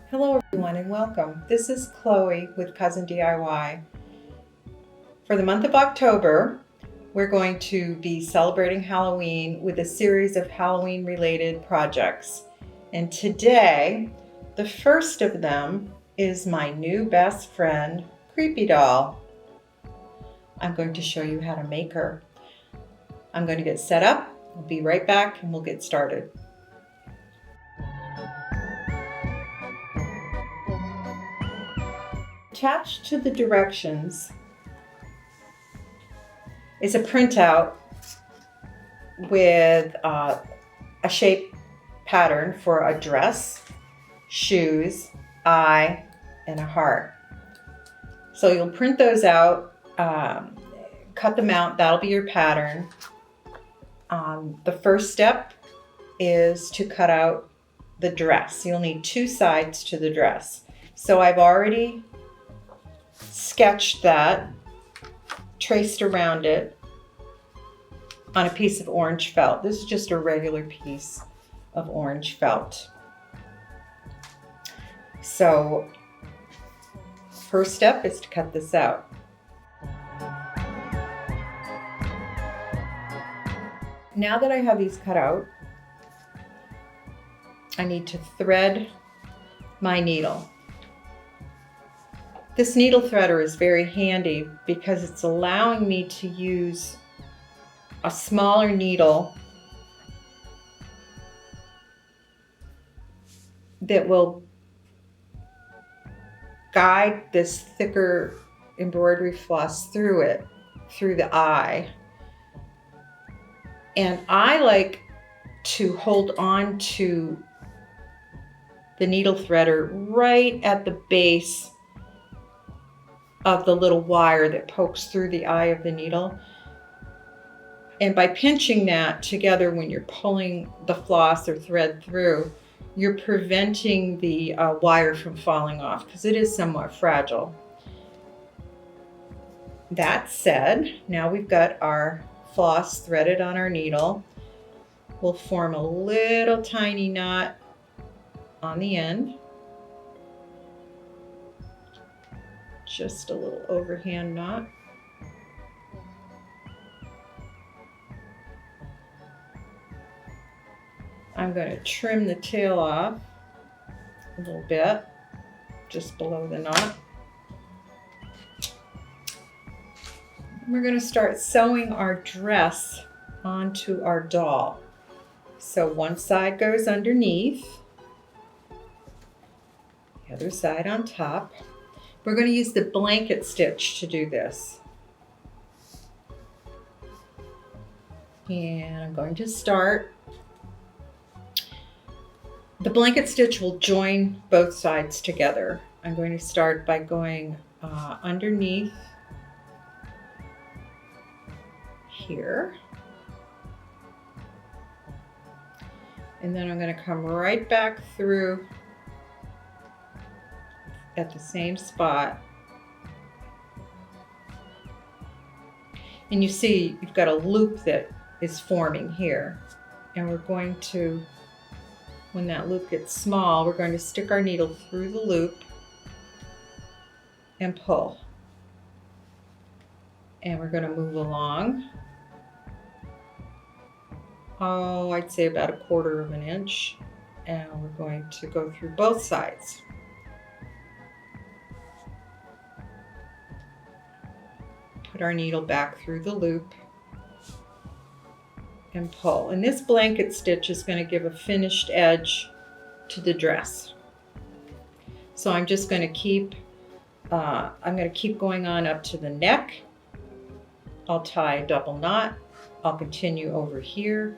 Hello everyone and welcome. This is Chloe with Cousin DIY. For the month of October, we're going to be celebrating Halloween with a series of Halloween related projects. And today, the first of them is my new best friend, Creepy Doll. I'm going to show you how to make her. I'm going to get set up. I'll be right back and we'll get started. Attached to the directions is a printout with a shape pattern for a dress, shoes, eye, and a heart. So you'll print those out, cut them out, that'll be your pattern. The first step is to cut out the dress. You'll need two sides to the dress. So I've already sketched that, traced around it on a piece of orange felt. This is just a regular piece of orange felt. So first step is to cut this out. Now that I have these cut out, I need to thread my needle. This needle threader is very handy because it's allowing me to use a smaller needle that will guide this thicker embroidery floss through it, through the eye. And I like to hold on to the needle threader right at the base of the little wire that pokes through the eye of the needle. And by pinching that together when you're pulling the floss or thread through, you're preventing the wire from falling off because it is somewhat fragile. That said, now we've got our floss threaded on our needle. We'll form a little tiny knot on the end. Just a little overhand knot. I'm going to trim the tail off a little bit, just below the knot. We're going to start sewing our dress onto our doll. So one side goes underneath, the other side on top. We're going to use the blanket stitch to do this. And I'm going to start. The blanket stitch will join both sides together. I'm going to start by going underneath here. And then I'm going to come right back through at the same spot. And you see you've got a loop that is forming here. And we're going to, when that loop gets small, we're going to stick our needle through the loop and pull. And we're going to move along. Oh, I'd say about 1/4 of an inch. And we're going to go through both sides. Put our needle back through the loop and pull. And this blanket stitch is going to give a finished edge to the dress. So I'm just going to keep going on up to the neck. I'll tie a double knot. I'll continue over here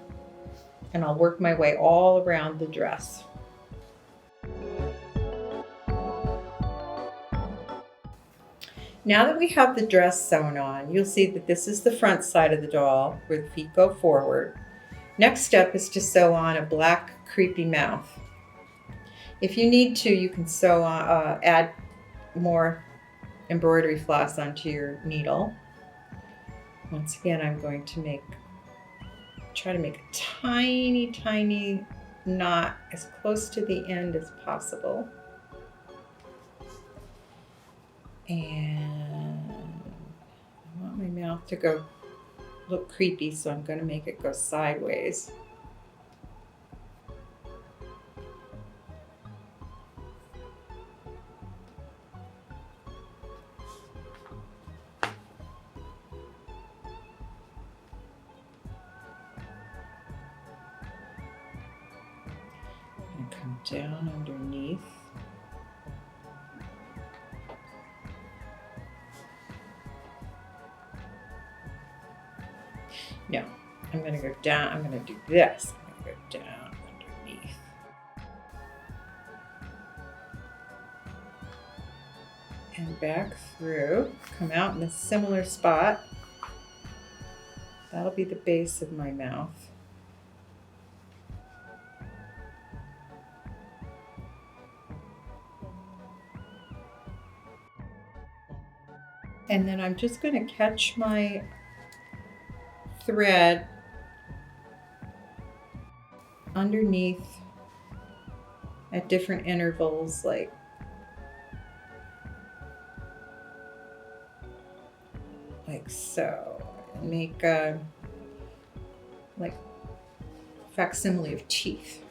and I'll work my way all around the dress. Now that we have the dress sewn on, you'll see that this is the front side of the doll where the feet go forward. Next step is to sew on a black creepy mouth. If you need to, you can add more embroidery floss onto your needle. Once again, I'm going to try to make a tiny, tiny knot as close to the end as possible. And I want my mouth to look creepy, so I'm going to make it go sideways. And come down underneath. No, I'm going to go down. I'm going to do this. I'm going to go down underneath. And back through. Come out in a similar spot. That'll be the base of my mouth. And then I'm just going to catch my thread underneath at different intervals, like so, and make a like facsimile of teeth.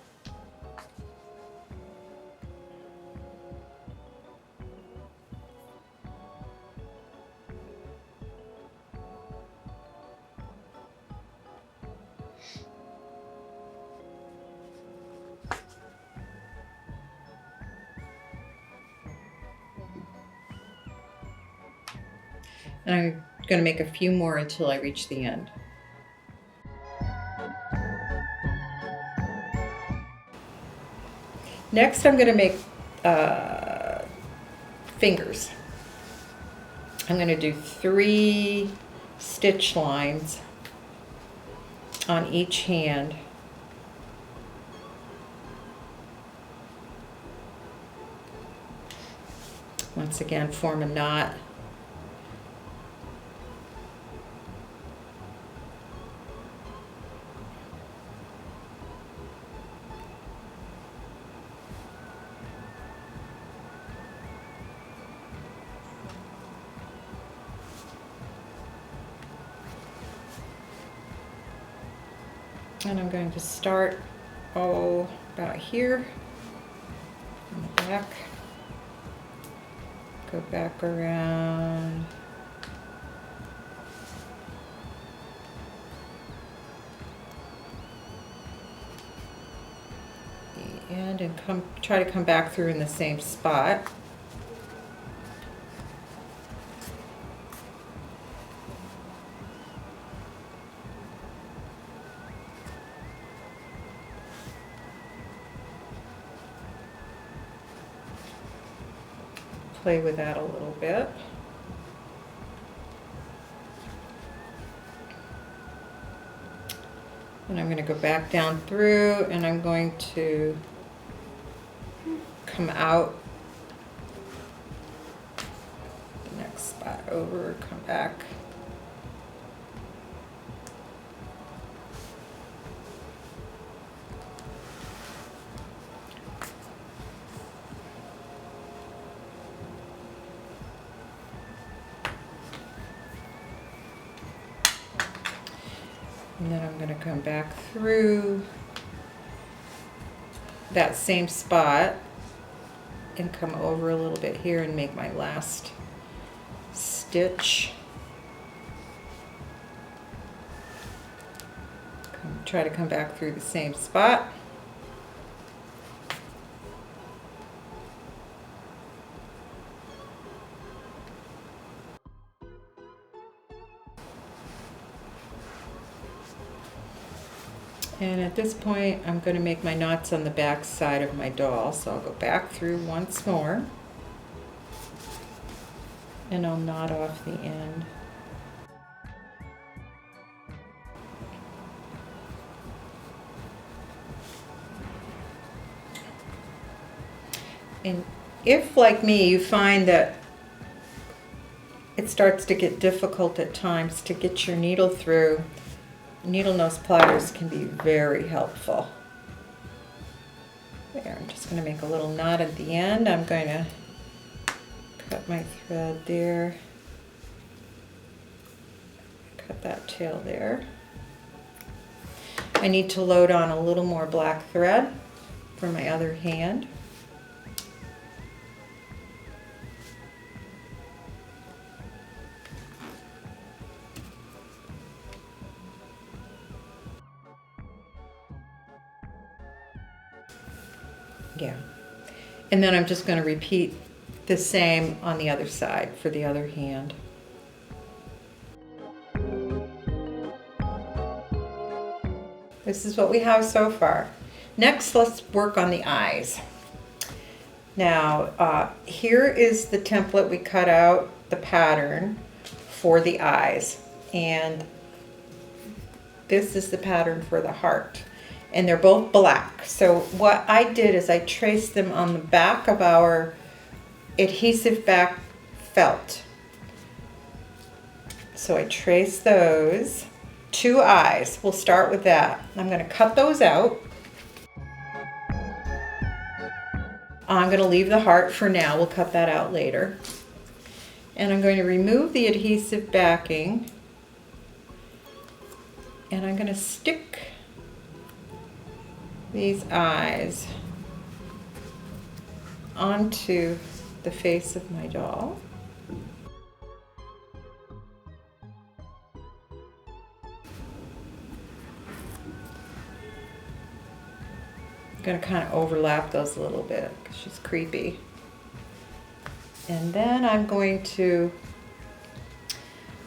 And I'm going to make a few more until I reach the end. Next, I'm going to make fingers. I'm going to do 3 stitch lines on each hand. Once again, form a knot. And I'm going to start about here in the back, go back around, the end, and try to come back through in the same spot. Play with that a little bit. And I'm going to go back down through, and I'm going to come out the next spot over, come back. And then I'm going to come back through that same spot and come over a little bit here and make my last stitch. Try to come back through the same spot. And at this point, I'm going to make my knots on the back side of my doll. So I'll go back through once more, and I'll knot off the end. And if, like me, you find that it starts to get difficult at times to get your needle through, needle nose pliers can be very helpful. There, I'm just going to make a little knot at the end. I'm going to cut my thread there. Cut that tail there. I need to load on a little more black thread for my other hand. Yeah. And then I'm just going to repeat the same on the other side for the other hand. This is what we have so far. Next, let's work on the eyes. Now, here is the template we cut out, the pattern for the eyes. And this is the pattern for the heart. And they're both black. So what I did is I traced them on the back of our adhesive back felt. So I traced those. 2 eyes. We'll start with that. I'm going to cut those out. I'm going to leave the heart for now. We'll cut that out later. And I'm going to remove the adhesive backing. And I'm going to stick these eyes onto the face of my doll. I'm going to kind of overlap those a little bit because she's creepy. And then I'm going to,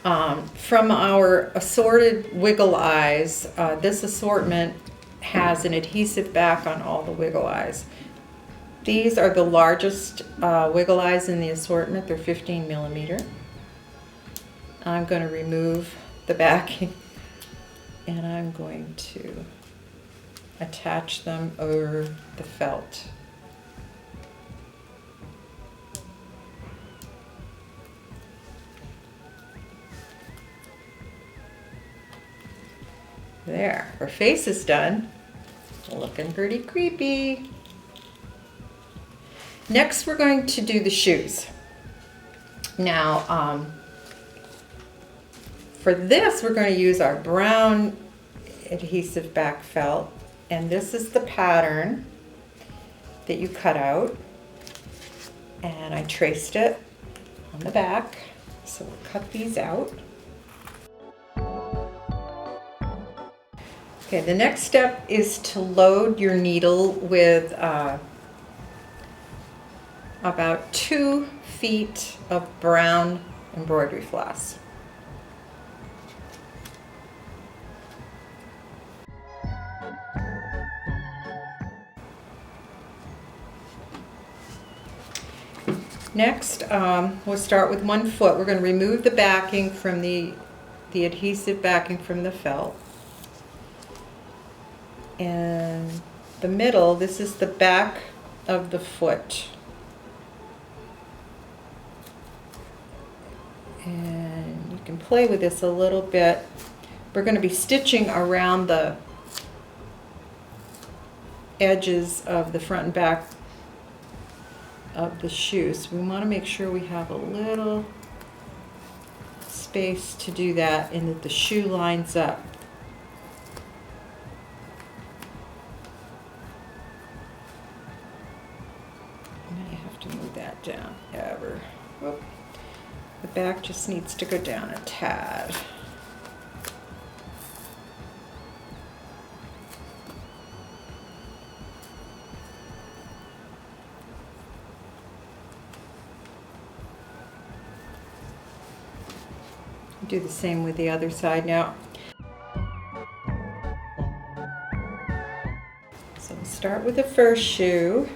from our assorted wiggle eyes, this assortment has an adhesive back on all the wiggle eyes. These are the largest wiggle eyes in the assortment. They're 15 millimeter. I'm going to remove the backing and I'm going to attach them over the felt. There, her face is done. Looking pretty creepy. Next, we're going to do the shoes. Now, for this, we're going to use our brown adhesive back felt. And this is the pattern that you cut out. And I traced it on the back. So we'll cut these out. Okay, the next step is to load your needle with about 2 feet of brown embroidery floss. Next, we'll start with 1 foot. We're going to remove the backing from the adhesive backing from the felt. And the middle, this is the back of the foot. And you can play with this a little bit. We're going to be stitching around the edges of the front and back of the shoes. So we want to make sure we have a little space to do that and that the shoe lines up. Down ever. Whoop. The back just needs to go down a tad. Do the same with the other side now. So we'll start with the first shoe.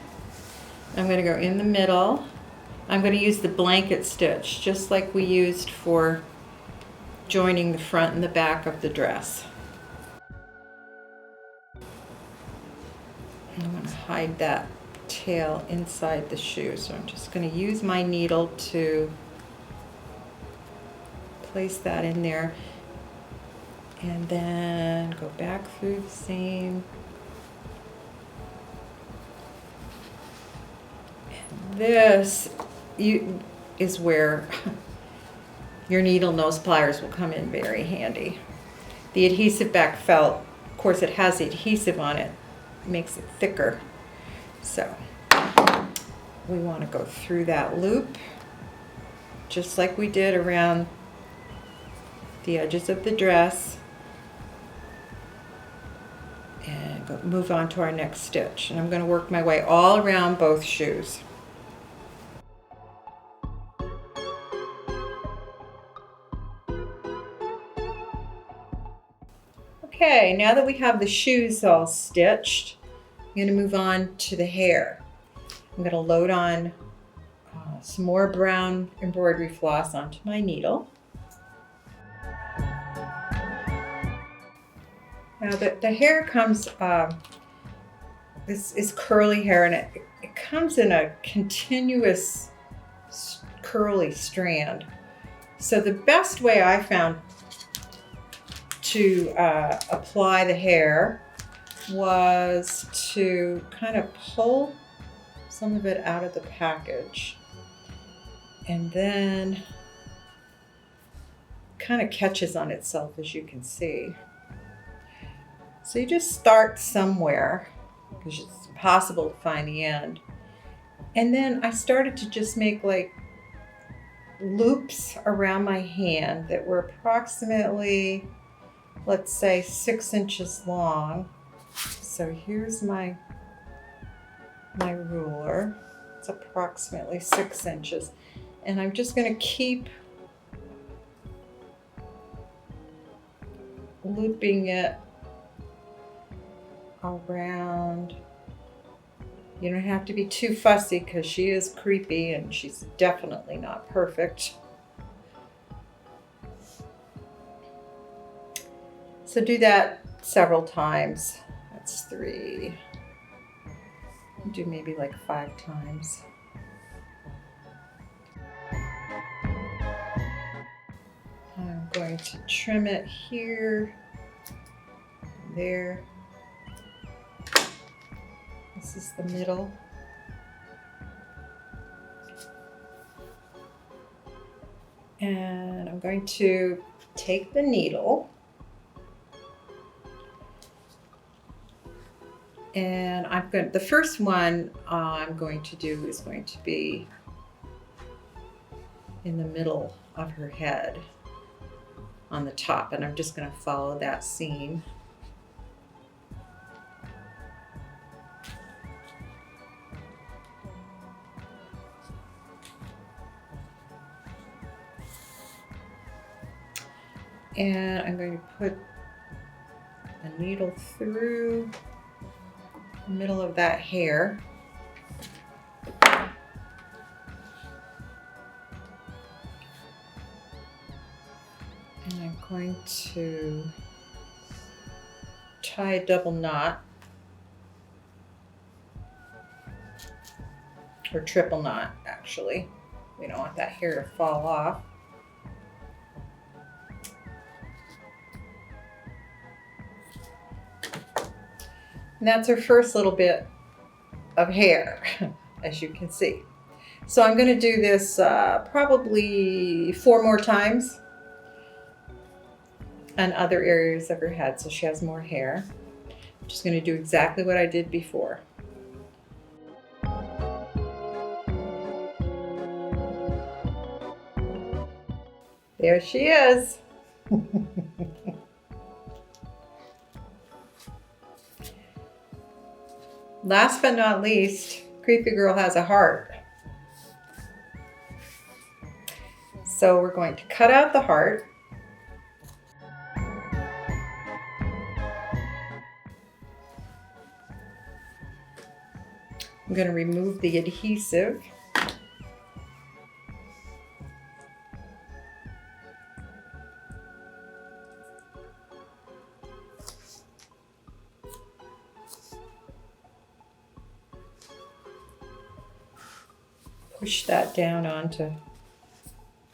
I'm going to go in the middle. I'm going to use the blanket stitch, just like we used for joining the front and the back of the dress. I'm going to hide that tail inside the shoe. So I'm just going to use my needle to place that in there, and then go back through the same. And this is where your needle nose pliers will come in very handy. The adhesive back felt, of course it has the adhesive on it, makes it thicker. So we want to go through that loop just like we did around the edges of the dress, and move on to our next stitch. And I'm going to work my way all around both shoes. Okay, now that we have the shoes all stitched, I'm going to move on to the hair. I'm going to load on some more brown embroidery floss onto my needle. Now the hair comes, this is curly hair, and it comes in a continuous curly strand. So the best way I found to apply the hair was to kind of pull some of it out of the package, and then kind of catches on itself, as you can see. So you just start somewhere because it's impossible to find the end. And then I started to just make like loops around my hand that were approximately, let's say, 6 inches long. So here's my ruler. It's approximately 6 inches. And I'm just going to keep looping it around. You don't have to be too fussy because she is creepy and she's definitely not perfect. So do that several times. That's 3. Do maybe like 5 times. I'm going to trim it here, there. This is the middle. And I'm going to take the needle and the first one I'm going to do is going to be in the middle of her head on the top, and I'm just going to follow that seam. And I'm going to put a needle through the middle of that hair. And I'm going to tie a double knot, or triple knot actually. We don't want that hair to fall off. And that's her first little bit of hair, as you can see. So I'm going to do this probably 4 more times on other areas of her head so she has more hair. I'm just going to do exactly what I did before. There she is. Last but not least, Creepy Girl has a heart. So we're going to cut out the heart. I'm going to remove the adhesive. push that down onto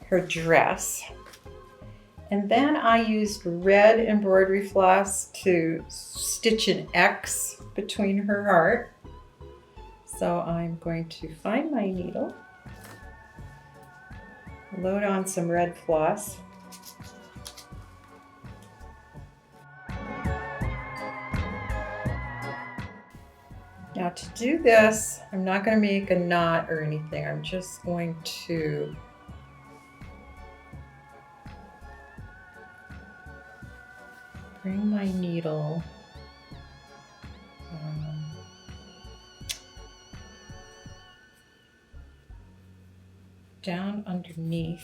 her dress. And then I used red embroidery floss to stitch an X between her heart. So I'm going to find my needle, load on some red floss. Now to do this, I'm not going to make a knot or anything. I'm just going to bring my needle down underneath.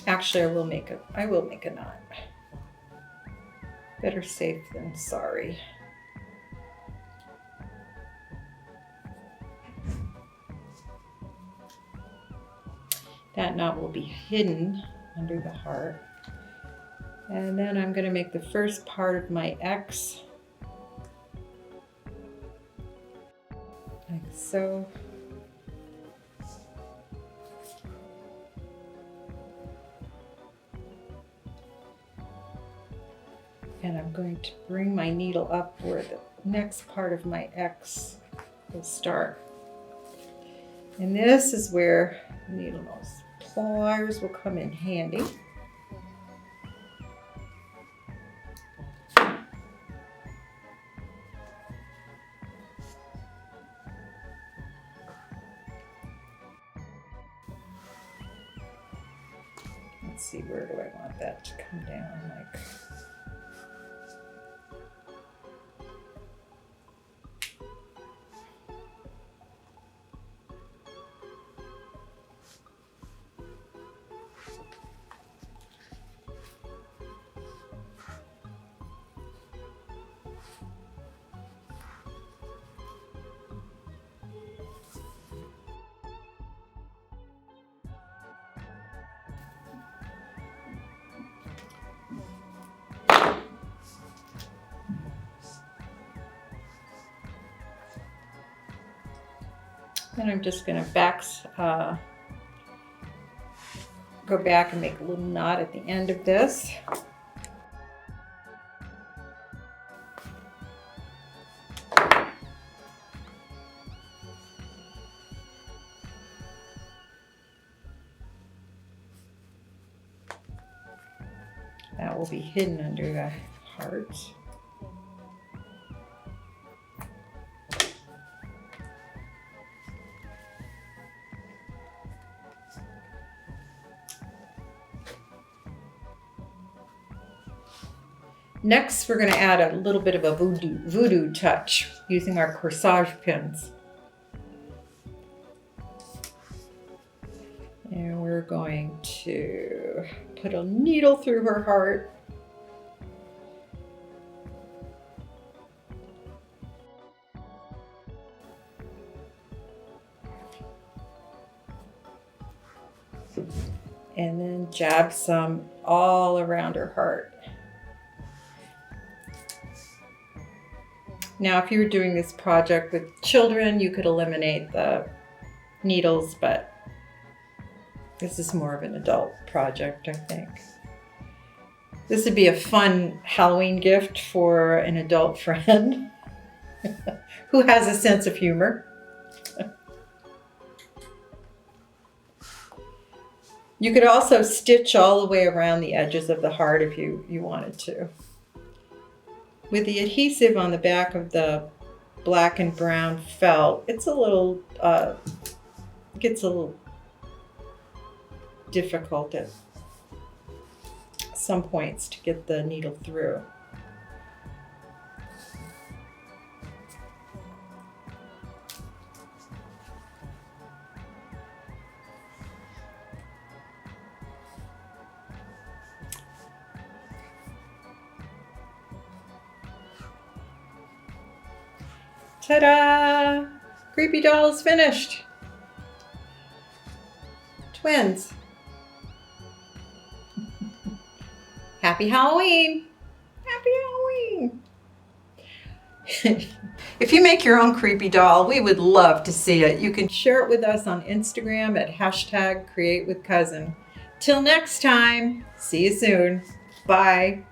Actually, I will make a knot. Better safe than sorry. That knot will be hidden under the heart. And then I'm going to make the first part of my X. Like so. And I'm going to bring my needle up where the next part of my X will start. And this is where the needle nose pliers will come in handy. Let's see, where do I want that to come down? Like, then I'm just going to go back and make a little knot at the end of this. That will be hidden under the heart. Next, we're going to add a little bit of a voodoo touch using our corsage pins. And we're going to put a needle through her heart. And then jab some all around her heart. Now, if you were doing this project with children, you could eliminate the needles, but this is more of an adult project, I think. This would be a fun Halloween gift for an adult friend who has a sense of humor. You could also stitch all the way around the edges of the heart if you wanted to. With the adhesive on the back of the black and brown felt, it's a little, gets a little difficult at some points to get the needle through. Ta-da! Creepy doll is finished. Twins. Happy Halloween! Happy Halloween! If you make your own creepy doll, we would love to see it. You can share it with us on Instagram at #CreateWithCousin. Till next time, see you soon. Bye.